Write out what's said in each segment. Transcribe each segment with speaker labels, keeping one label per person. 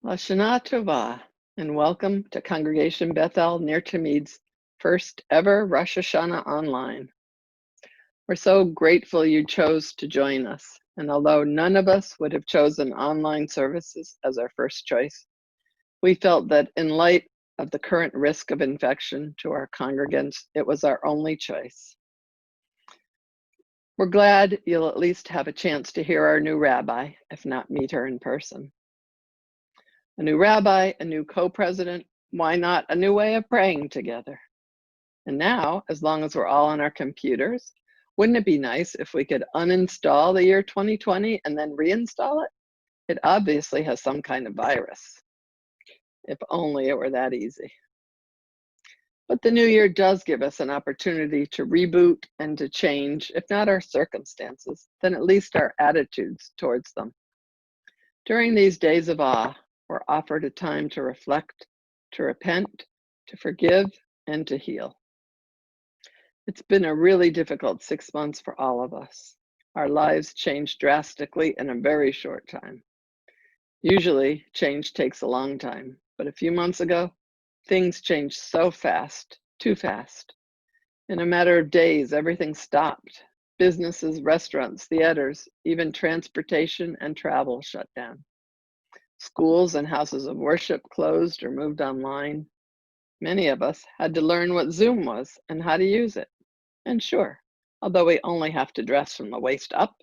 Speaker 1: Lashana Tova, and welcome to Congregation Bethel near Tamid's first ever Rosh Hashanah online. We're so grateful you chose to join us, and although none of us would have chosen online services as our first choice, we felt that in light of the current risk of infection to our congregants, it was our only choice. We're glad you'll at least have a chance to hear our new rabbi, if not meet her in person. A new rabbi, a new co-president, why not a new way of praying together? And now, as long as we're all on our computers, wouldn't it be nice if we could uninstall the year 2020 and then reinstall it? It obviously has some kind of virus. If only it were that easy. But the new year does give us an opportunity to reboot and to change, if not our circumstances, then at least our attitudes towards them. During these days of awe, we're offered a time to reflect, to repent, to forgive, and to heal. It's been a really difficult 6 months for all of us. Our lives changed drastically in a very short time. Usually, change takes a long time, but a few months ago, things changed so fast, too fast. In a matter of days, everything stopped. Businesses, restaurants, theaters, even transportation and travel shut down. Schools and houses of worship closed or moved online. Many of us had to learn what Zoom was and how to use it. And sure, although we only have to dress from the waist up,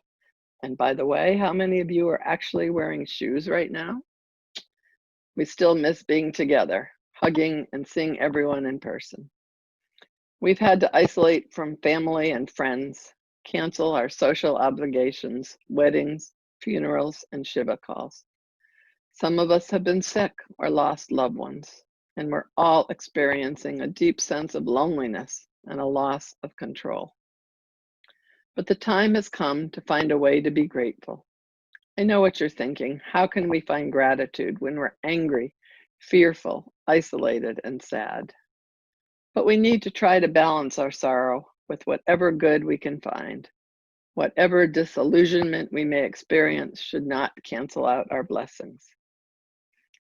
Speaker 1: and by the way, how many of you are actually wearing shoes right now? We still miss being together, hugging and seeing everyone in person. We've had to isolate from family and friends, cancel our social obligations, weddings, funerals, and Shiva calls. Some of us have been sick or lost loved ones, and we're all experiencing a deep sense of loneliness and a loss of control. But the time has come to find a way to be grateful. I know what you're thinking. How can we find gratitude when we're angry, fearful, isolated, and sad? But we need to try to balance our sorrow with whatever good we can find. Whatever disillusionment we may experience should not cancel out our blessings.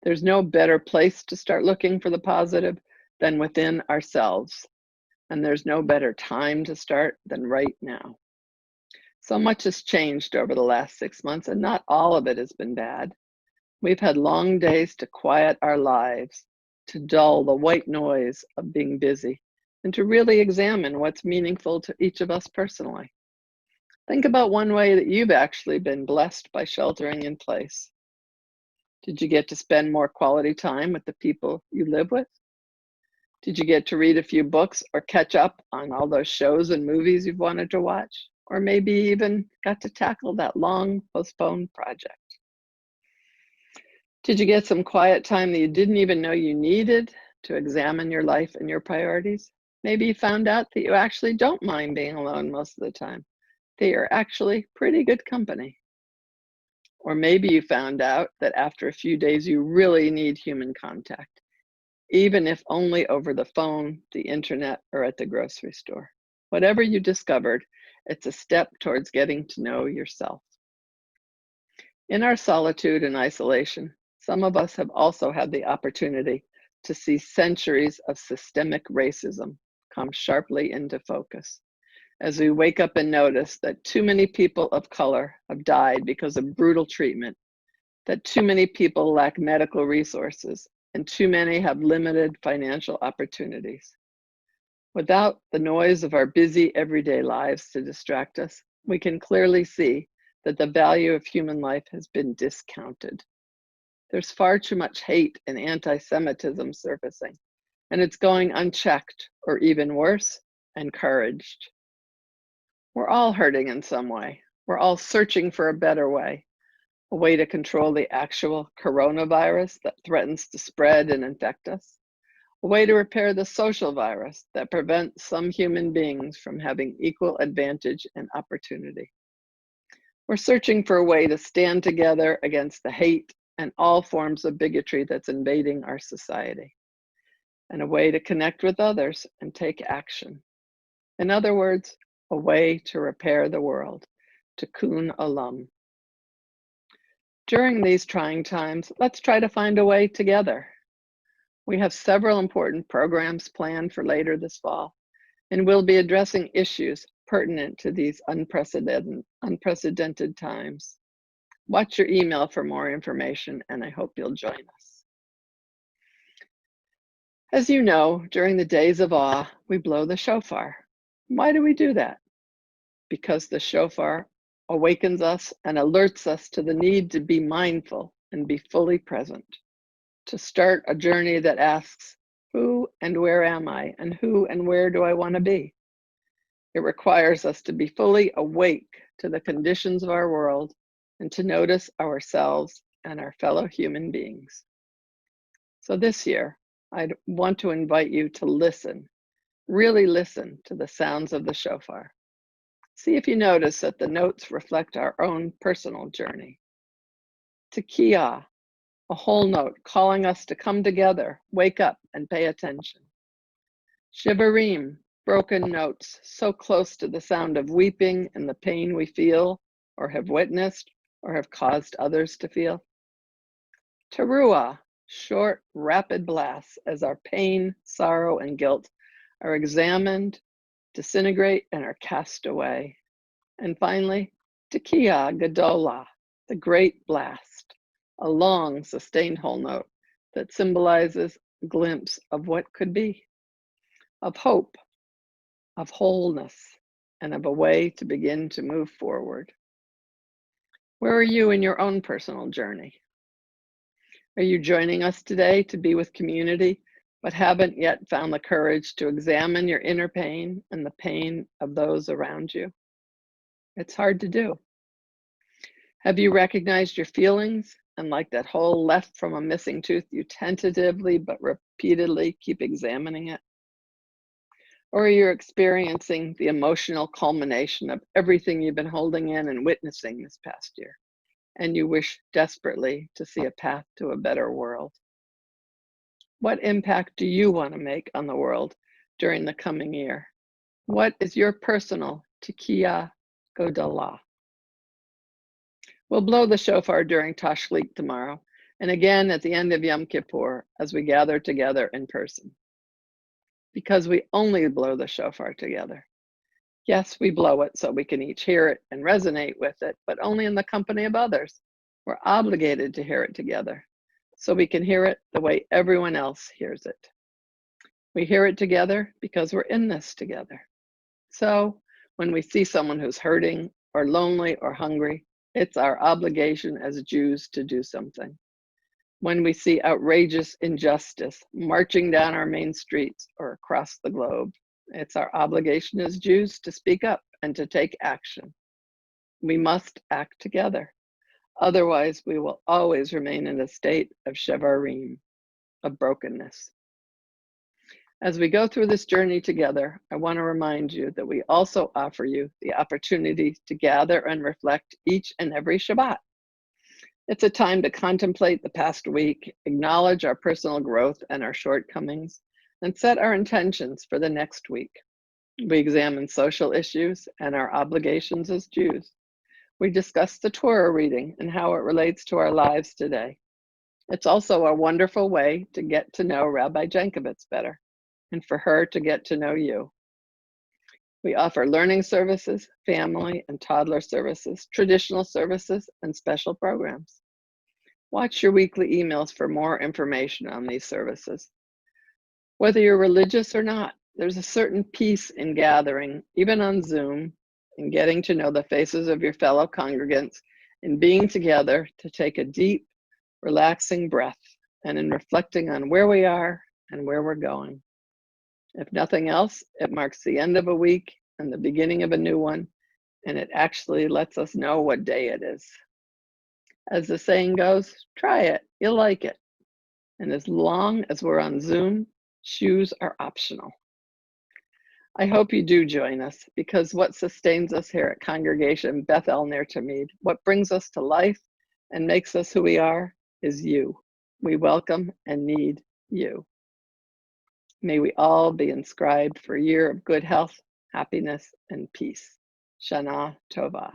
Speaker 1: There's no better place to start looking for the positive than within ourselves. And there's no better time to start than right now. So much has changed over the last 6 months, and not all of it has been bad. We've had long days to quiet our lives, to dull the white noise of being busy, and to really examine what's meaningful to each of us personally. Think about one way that you've actually been blessed by sheltering in place. Did you get to spend more quality time with the people you live with? Did you get to read a few books or catch up on all those shows and movies you've wanted to watch? Or maybe even got to tackle that long postponed project? Did you get some quiet time that you didn't even know you needed to examine your life and your priorities? Maybe you found out that you actually don't mind being alone most of the time, that you're actually pretty good company. Or maybe you found out that after a few days you really need human contact, even if only over the phone, the internet, or at the grocery store. Whatever you discovered, it's a step towards getting to know yourself. In our solitude and isolation, some of us have also had the opportunity to see centuries of systemic racism come sharply into focus as we wake up and notice that too many people of color have died because of brutal treatment, that too many people lack medical resources, and too many have limited financial opportunities. Without the noise of our busy everyday lives to distract us, we can clearly see that the value of human life has been discounted. There's far too much hate and anti-Semitism surfacing, and it's going unchecked, or even worse, encouraged. We're all hurting in some way. We're all searching for a better way, a way to control the actual coronavirus that threatens to spread and infect us, a way to repair the social virus that prevents some human beings from having equal advantage and opportunity. We're searching for a way to stand together against the hate and all forms of bigotry that's invading our society, and a way to connect with others and take action. In other words, a way to repair the world, tikkun olam. During these trying times, let's try to find a way together. We have several important programs planned for later this fall, and we'll be addressing issues pertinent to these unprecedented times. Watch your email for more information, and I hope you'll join us. As you know, during the days of awe, we blow the shofar. Why do we do that? Because the shofar awakens us and alerts us to the need to be mindful and be fully present, to start a journey that asks, who and where am I, and who and where do I want to be? It requires us to be fully awake to the conditions of our world and to notice ourselves and our fellow human beings. So this year, I want to invite you to listen, really listen to the sounds of the shofar. See if you notice that the notes reflect our own personal journey. Tekiah, a whole note calling us to come together, wake up, and pay attention. Shivarim, broken notes so close to the sound of weeping and the pain we feel or have witnessed or have caused others to feel. Teruah, short, rapid blasts as our pain, sorrow, and guilt are examined, disintegrate, and are cast away. And finally, Tekiah Gadolah, the great blast, a long, sustained whole note that symbolizes a glimpse of what could be, of hope, of wholeness, and of a way to begin to move forward. Where are you in your own personal journey? Are you joining us today to be with community, but haven't yet found the courage to examine your inner pain and the pain of those around you? It's hard to do. Have you recognized your feelings and, like that hole left from a missing tooth, you tentatively but repeatedly keep examining it? Or are you experiencing the emotional culmination of everything you've been holding in and witnessing this past year, and you wish desperately to see a path to a better world? What impact do you want to make on the world during the coming year? What is your personal Tekiah Gadolah? We'll blow the shofar during Tashlich tomorrow, and again at the end of Yom Kippur as we gather together in person. Because we only blow the shofar together. Yes, we blow it so we can each hear it and resonate with it, but only in the company of others. We're obligated to hear it together, so we can hear it the way everyone else hears it. We hear it together because we're in this together. So when we see someone who's hurting or lonely or hungry, it's our obligation as Jews to do something. When we see outrageous injustice marching down our main streets or across the globe, it's our obligation as Jews to speak up and to take action. We must act together. Otherwise, we will always remain in a state of shevarim, of brokenness. As we go through this journey together, I want to remind you that we also offer you the opportunity to gather and reflect each and every Shabbat. It's a time to contemplate the past week, acknowledge our personal growth and our shortcomings, and set our intentions for the next week. We examine social issues and our obligations as Jews. We discuss the Torah reading and how it relates to our lives today. It's also a wonderful way to get to know Rabbi Jankovitz better, and for her to get to know you. We offer learning services, family and toddler services, traditional services, and special programs. Watch your weekly emails for more information on these services. Whether you're religious or not, there's a certain peace in gathering, even on Zoom, and getting to know the faces of your fellow congregants, in being together to take a deep, relaxing breath, and in reflecting on where we are and where we're going. If nothing else, it marks the end of a week and the beginning of a new one, and it actually lets us know what day it is. As the saying goes, try it, you'll like it. And as long as we're on Zoom, shoes are optional. I hope you do join us, because what sustains us here at Congregation Beth-El Ner Tamid, what brings us to life and makes us who we are, is you. We welcome and need you. May we all be inscribed for a year of good health, happiness, and peace. Shana Tova.